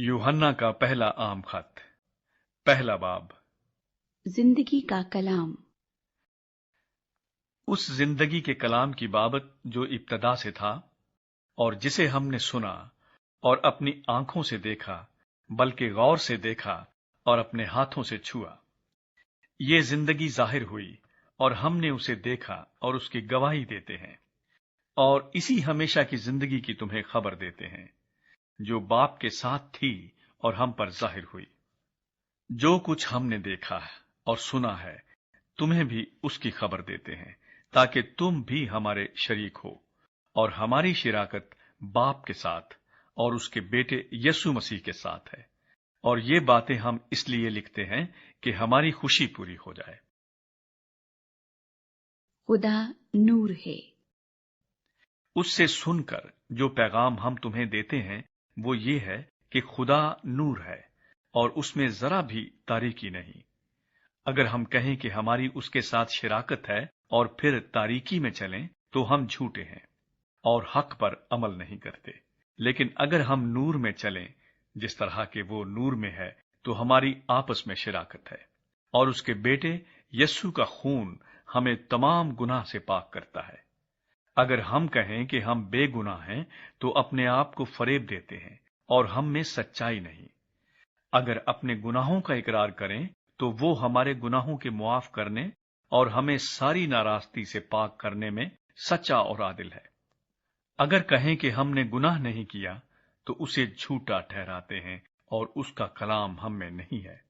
यूहन्ना का पहला आम खत, पहला बाब। जिंदगी का कलाम। उस जिंदगी के कलाम की बाबत जो इब्तदा से था और जिसे हमने सुना और अपनी आंखों से देखा, बल्कि गौर से देखा और अपने हाथों से छुआ। ये जिंदगी जाहिर हुई और हमने उसे देखा और उसकी गवाही देते हैं, और इसी हमेशा की जिंदगी की तुम्हें खबर देते हैं जो बाप के साथ थी और हम पर जाहिर हुई। जो कुछ हमने देखा और सुना है तुम्हें भी उसकी खबर देते हैं, ताकि तुम भी हमारे शरीक हो। और हमारी शिराकत बाप के साथ और उसके बेटे यीशु मसीह के साथ है। और ये बातें हम इसलिए लिखते हैं कि हमारी खुशी पूरी हो जाए। खुदा नूर है। उससे सुनकर जो पैगाम हम तुम्हें देते हैं वो ये है कि खुदा नूर है और उसमें जरा भी तारीकी नहीं। अगर हम कहें कि हमारी उसके साथ शिराकत है और फिर तारीकी में चलें तो हम झूठे हैं और हक पर अमल नहीं करते। लेकिन अगर हम नूर में चलें जिस तरह के वो नूर में है, तो हमारी आपस में शिराकत है। और उसके बेटे यीशु का खून हमें तमाम गुनाह से पाक करता है। अगर हम कहें कि हम बेगुनाह हैं तो अपने आप को फरेब देते हैं और हम में सच्चाई नहीं। अगर अपने गुनाहों का इकरार करें तो वो हमारे गुनाहों के मुआफ करने और हमें सारी नाराजगी से पाक करने में सच्चा और आदिल है। अगर कहें कि हमने गुनाह नहीं किया तो उसे झूठा ठहराते हैं और उसका कलाम हम में नहीं है।